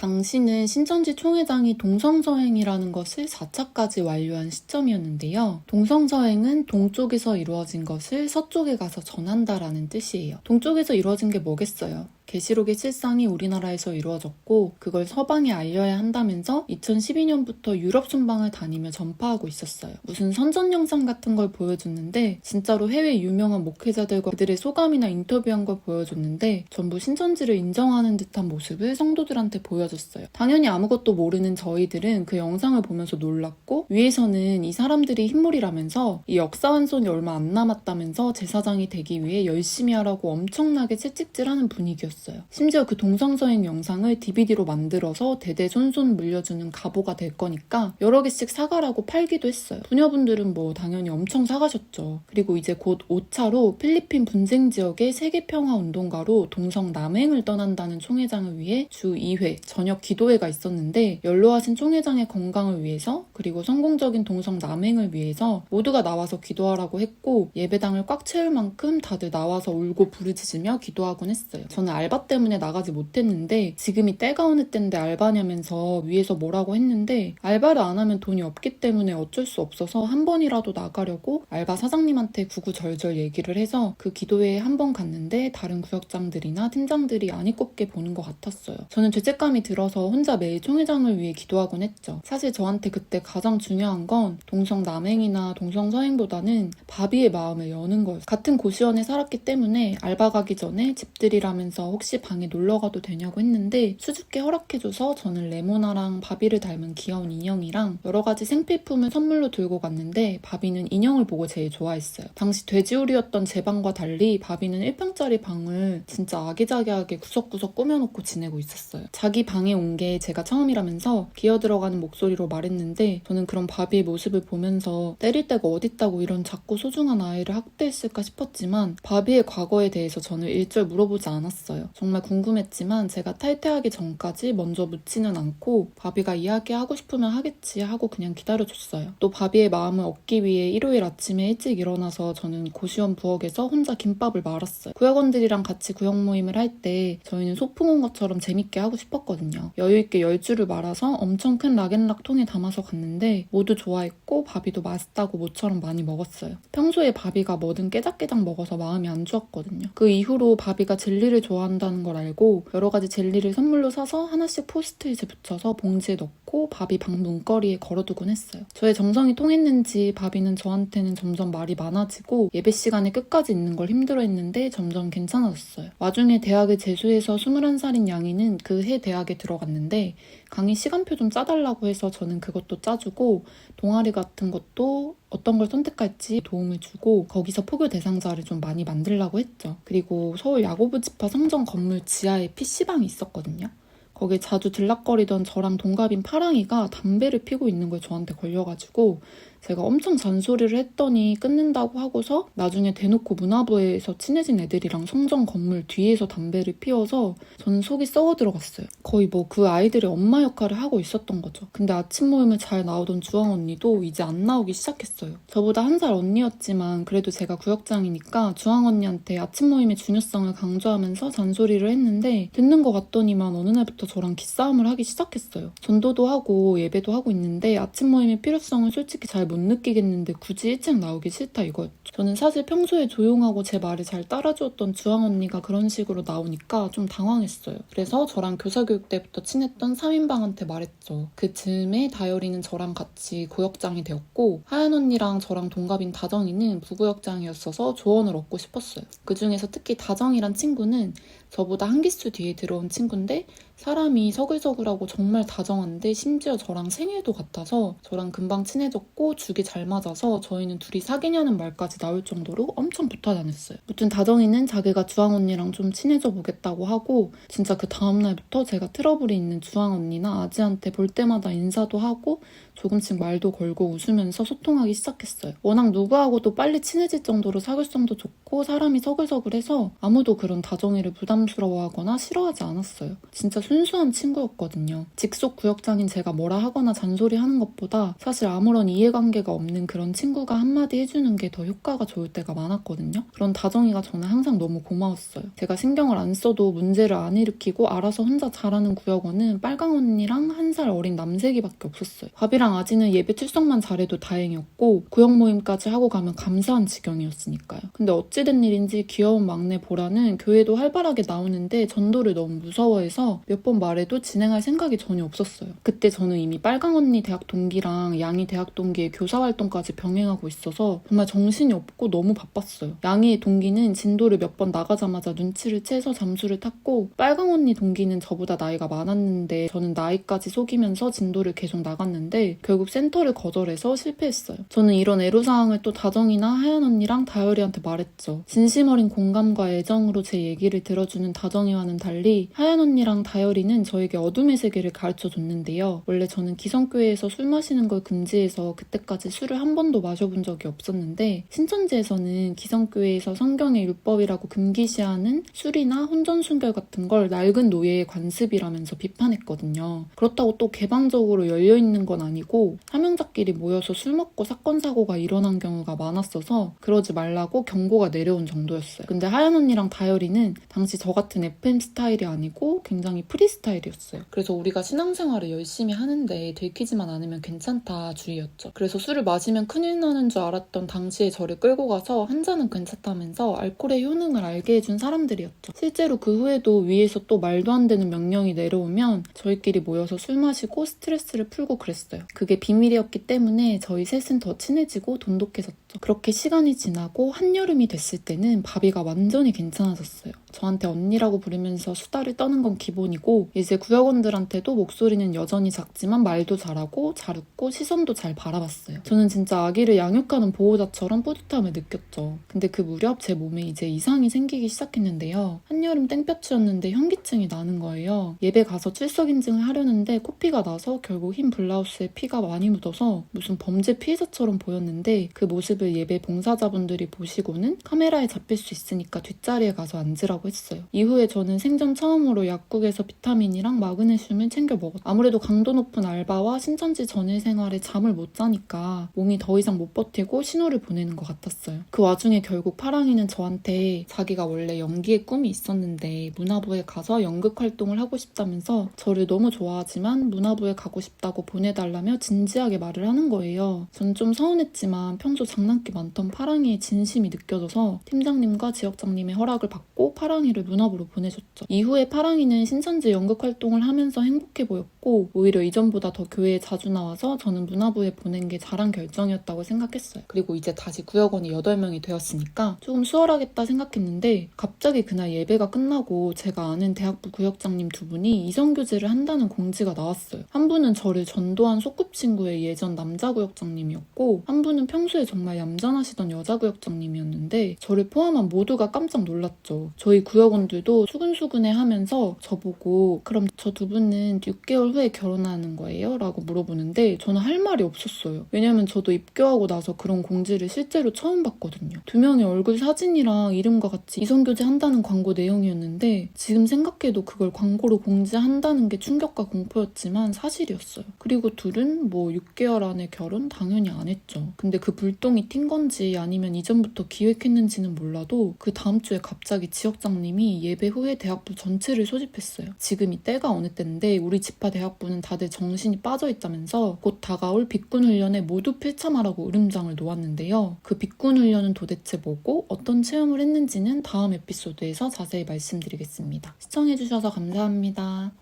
당시는 신천지 총회장이 동성서행이라는 것을 4차까지 완료한 시점이었는데요. 동성서행은 동쪽에서 이루어진 것을 서쪽에 가서 전한다라는 뜻이에요. 동쪽에서 이루어진 게 뭐겠어요? 계시록의 실상이 우리나라에서 이루어졌고 그걸 서방에 알려야 한다면서 2012년부터 유럽 순방을 다니며 전파하고 있었어요. 무슨 선전 영상 같은 걸 보여줬는데 진짜로 해외 유명한 목회자들과 그들의 소감이나 인터뷰한 걸 보여줬는데 전부 신천지를 인정하는 듯한 모습을 성도들한테 보여줬어요. 당연히 아무것도 모르는 저희들은 그 영상을 보면서 놀랐고 위에서는 이 사람들이 흰물이라면서 이 역사 환손이 얼마 안 남았다면서 제사장이 되기 위해 열심히 하라고 엄청나게 채찍질하는 분위기였어요. 심지어 그 동성서행 영상을 DVD로 만들어서 대대손손 물려주는 가보가 될 거니까 여러 개씩 사가라고 팔기도 했어요. 부녀분들은 뭐 당연히 엄청 사가셨죠. 그리고 이제 곧 5차로 필리핀 분쟁 지역의 세계평화운동가로 동성 남행을 떠난다는 총회장을 위해 주 2회 저녁 기도회가 있었는데 연로하신 총회장의 건강을 위해서 그리고 성공적인 동성 남행을 위해서 모두가 나와서 기도하라고 했고 예배당을 꽉 채울 만큼 다들 나와서 울고 부르짖으며 기도하곤 했어요. 저는 알바 때문에 나가지 못했는데 지금이 때가 어느 때인데 알바냐면서 위에서 뭐라고 했는데 알바를 안 하면 돈이 없기 때문에 어쩔 수 없어서 한 번이라도 나가려고 알바 사장님한테 구구절절 얘기를 해서 그 기도회에 한 번 갔는데 다른 구역장들이나 팀장들이 안이 꼽게 보는 것 같았어요. 저는 죄책감이 들어서 혼자 매일 총회장을 위해 기도하곤 했죠. 사실 저한테 그때 가장 중요한 건 동성 남행이나 동성 서행보다는 바비의 마음을 여는 거였어요. 같은 고시원에 살았기 때문에 알바 가기 전에 집들이라면서 혹시 방에 놀러가도 되냐고 했는데 수줍게 허락해줘서 저는 레모나랑 바비를 닮은 귀여운 인형이랑 여러 가지 생필품을 선물로 들고 갔는데 바비는 인형을 보고 제일 좋아했어요. 당시 돼지우리였던 제 방과 달리 바비는 1평짜리 방을 진짜 아기자기하게 구석구석 꾸며놓고 지내고 있었어요. 자기 방에 온 게 제가 처음이라면서 기어들어가는 목소리로 말했는데 저는 그런 바비의 모습을 보면서 때릴 데가 어딨다고 이런 작고 소중한 아이를 학대했을까 싶었지만 바비의 과거에 대해서 저는 일절 물어보지 않았어요. 정말 궁금했지만 제가 탈퇴하기 전까지 먼저 묻지는 않고 바비가 이야기하고 싶으면 하겠지 하고 그냥 기다려줬어요. 또 바비의 마음을 얻기 위해 일요일 아침에 일찍 일어나서 저는 고시원 부엌에서 혼자 김밥을 말았어요. 구역원들이랑 같이 구역 모임을 할 때 저희는 소풍 온 것처럼 재밌게 하고 싶었거든요. 여유있게 10줄을 말아서 엄청 큰 락앤락 통에 담아서 갔는데 모두 좋아했고 바비도 맛있다고 모처럼 많이 먹었어요. 평소에 바비가 뭐든 깨작깨작 먹어서 마음이 안 좋았거든요. 그 이후로 바비가 젤리를 좋아한다는 걸 알고 여러 가지 젤리를 선물로 사서 하나씩 포스트잇에 붙여서 봉지에 넣고 바비 방 문거리에 걸어두곤 했어요. 저의 정성이 통했는지 바비는 저한테는 점점 말이 많아지고 예배 시간에 끝까지 있는 걸 힘들어했는데 점점 괜찮아졌어요. 와중에 대학을 재수해서 21살인 양이는 그 해 대학에 들어갔는데 강의 시간표 좀 짜달라고 해서 저는 그것도 짜주고 동아리 같은 것도 어떤 걸 선택할지 도움을 주고 거기서 포교 대상자를 좀 많이 만들려고 했죠. 그리고 서울 야고보 지파 성전 건물 지하에 PC방이 있었거든요. 거기에 자주 들락거리던 저랑 동갑인 파랑이가 담배를 피고 있는 걸 저한테 걸려가지고 제가 엄청 잔소리를 했더니 끊는다고 하고서 나중에 대놓고 문화부에서 친해진 애들이랑 성전 건물 뒤에서 담배를 피워서 저는 속이 썩어 들어갔어요. 거의 뭐 그 아이들의 엄마 역할을 하고 있었던 거죠. 근데 아침 모임에 잘 나오던 주황 언니도 이제 안 나오기 시작했어요. 저보다 1살 언니였지만 그래도 제가 구역장이니까 주황 언니한테 아침 모임의 중요성을 강조하면서 잔소리를 했는데 듣는 것 같더니만 어느 날부터 저랑 기싸움을 하기 시작했어요. 전도도 하고 예배도 하고 있는데 아침 모임의 필요성을 솔직히 잘 못 느끼겠는데 굳이 일찍 나오기 싫다 이거였죠. 저는 사실 평소에 조용하고 제 말을 잘 따라주었던 주황 언니가 그런 식으로 나오니까 좀 당황했어요. 그래서 저랑 교사교육 때부터 친했던 3인방한테 말했죠. 그 즈음에 다열이는 저랑 같이 구역장이 되었고 하연 언니랑 저랑 동갑인 다정이는 부구역장이었어서 조언을 얻고 싶었어요. 그중에서 특히 다정이란 친구는 저보다 한 기수 뒤에 들어온 친구인데 사람이 서글서글하고 정말 다정한데 심지어 저랑 생일도 같아서 저랑 금방 친해졌고 죽이 잘 맞아서 저희는 둘이 사귀냐는 말까지 나올 정도로 엄청 붙어 다녔어요. 무튼 다정이는 자기가 주황 언니랑 좀 친해져 보겠다고 하고 진짜 그 다음날부터 제가 트러블이 있는 주황 언니나 아지한테 볼 때마다 인사도 하고 조금씩 말도 걸고 웃으면서 소통하기 시작했어요. 워낙 누구하고도 빨리 친해질 정도로 사교성도 좋고 사람이 서글서글해서 아무도 그런 다정이를 부담 부담스러워하거나 싫어하지 않았어요. 진짜 순수한 친구였거든요. 직속 구역장인 제가 뭐라 하거나 잔소리하는 것보다 사실 아무런 이해관계가 없는 그런 친구가 한마디 해주는 게 더 효과가 좋을 때가 많았거든요. 그런 다정이가 저는 항상 너무 고마웠어요. 제가 신경을 안 써도 문제를 안 일으키고 알아서 혼자 잘하는 구역원은 빨강 언니랑 1살 어린 남색이밖에 없었어요. 밥이랑 아지는 예배 출석만 잘해도 다행이었고 구역 모임까지 하고 가면 감사한 지경이었으니까요. 근데 어찌된 일인지 귀여운 막내 보라는 교회도 활발하게 나오는데 전도를 너무 무서워해서 몇 번 말해도 진행할 생각이 전혀 없었어요. 그때 저는 이미 빨강 언니 대학 동기랑 양이 대학 동기의 교사 활동까지 병행하고 있어서 정말 정신이 없고 너무 바빴어요. 양이의 동기는 진도를 몇 번 나가자마자 눈치를 채서 잠수를 탔고 빨강 언니 동기는 저보다 나이가 많았는데 저는 나이까지 속이면서 진도를 계속 나갔는데 결국 센터를 거절해서 실패했어요. 저는 이런 애로사항을 또 다정이나 하연 언니랑 다열이한테 말했죠. 진심 어린 공감과 애정으로 제 얘기를 들어주는 다정이와는 달리 하연 언니랑 다열이는 저에게 어둠의 세계를 가르쳐줬는데요. 원래 저는 기성교회에서 술 마시는 걸 금지해서 그때까지 술을 한 번도 마셔본 적이 없었는데 신천지에서는 기성교회에서 성경의 율법이라고 금기시하는 술이나 혼전순결 같은 걸 낡은 노예의 관습이라면서 비판했거든요. 그렇다고 또 개방적으로 열려있는 건 아니고 사명자끼리 모여서 술 먹고 사건 사고가 일어난 경우가 많았어서 그러지 말라고 경고가 내려온 정도였어요. 근데 하연 언니랑 다열이는 당시 저 같은 FM 스타일이 아니고 굉장히 프리스타일이었어요. 그래서 우리가 신앙생활을 열심히 하는데 들키지만 않으면 괜찮다 주의였죠. 그래서 술을 마시면 큰일 나는 줄 알았던 당시에 저를 끌고 가서 한 잔은 괜찮다면서 알코올의 효능을 알게 해준 사람들이었죠. 실제로 그 후에도 위에서 또 말도 안 되는 명령이 내려오면 저희끼리 모여서 술 마시고 스트레스를 풀고 그랬어요. 그게 비밀이었기 때문에 저희 셋은 더 친해지고 돈독해졌죠. 그렇게 시간이 지나고 한여름이 됐을 때는 바비가 완전히 괜찮아졌어요. 저한테 언니라고 부르면서 수다를 떠는 건 기본이고 이제 구역원들한테도 목소리는 여전히 작지만 말도 잘하고 잘 웃고 시선도 잘 바라봤어요. 저는 진짜 아기를 양육하는 보호자처럼 뿌듯함을 느꼈죠. 근데 그 무렵 제 몸에 이제 이상이 생기기 시작했는데요. 한여름 땡볕이었는데 현기증이 나는 거예요. 예배 가서 출석 인증을 하려는데 코피가 나서 결국 흰 블라우스에 피가 많이 묻어서 무슨 범죄 피해자처럼 보였는데 그 모습을 예배 봉사자분들이 보시고는 카메라에 잡힐 수 있으니까 뒷자리에 가서 앉으라고 했어요. 이후에 저는 생전 처음으로 약국에서 비타민이랑 마그네슘을 챙겨 먹었어요. 아무래도 강도 높은 알바와 신천지 전일 생활에 잠을 못 자니까 몸이 더 이상 못 버티고 신호를 보내는 것 같았어요. 그 와중에 결국 파랑이는 저한테 자기가 원래 연기의 꿈이 있었는데 문화부에 가서 연극 활동을 하고 싶다면서 저를 너무 좋아하지만 문화부에 가고 싶다고 보내달라며 진지하게 말을 하는 거예요. 전 좀 서운했지만 평소 장난기 많던 파랑이의 진심이 느껴져서 팀장님과 지역장님의 허락을 받고 파랑이를 문화부로 보내줬죠. 이후에 파랑이는 신천지 연극 활동을 하면서 행복해 보였고 오히려 이전보다 더 교회에 자주 나와서 저는 문화부에 보낸 게 잘한 결정이었다고 생각했어요. 그리고 이제 다시 구역원이 8명이 되었으니까 조금 수월하겠다 생각했는데 갑자기 그날 예배가 끝나고 제가 아는 대학부 구역장님 2분이 이성교제를 한다는 공지가 나왔어요. 한 분은 저를 전도한 소꿉친구의 예전 남자 구역장님이었고 한 분은 평소에 정말 얌전하시던 여자 구역장님이었는데 저를 포함한 모두가 깜짝 놀랐죠. 저희 구역원들도 수근수근해 하면서 저보고 그럼 저 2분은 6개월 후에 결혼하는 거예요? 라고 물어보는데 저는 할 말이 없었어요. 왜냐면 저도 입교하고 나서 그런 공지를 실제로 처음 봤거든요. 2명의 얼굴 사진이랑 이름과 같이 이성교제 한다는 광고 내용이었는데 지금 생각해도 그걸 광고로 공지한다는 게 충격과 공포였지만 사실이었어요. 그리고 둘은 뭐 6개월 안에 결혼 당연히 안 했죠. 근데 그 불똥이 튄 건지 아니면 이전부터 기획했는지는 몰라도 그 다음 주에 갑자기 지역장님이 예배 후에 대학부 전체를 소집했어요. 지금이 때가 어느 때인데 우리 지파 대학부는 다들 정신이 빠져있다면서 곧 다가올 비군 훈련에 모두 필참하라고 으름장을 놓았는데요. 그 비군 훈련은 도대체 뭐고 어떤 체험을 했는지는 다음 에피소드에서 자세히 말씀드리겠습니다. 시청해주셔서 감사합니다.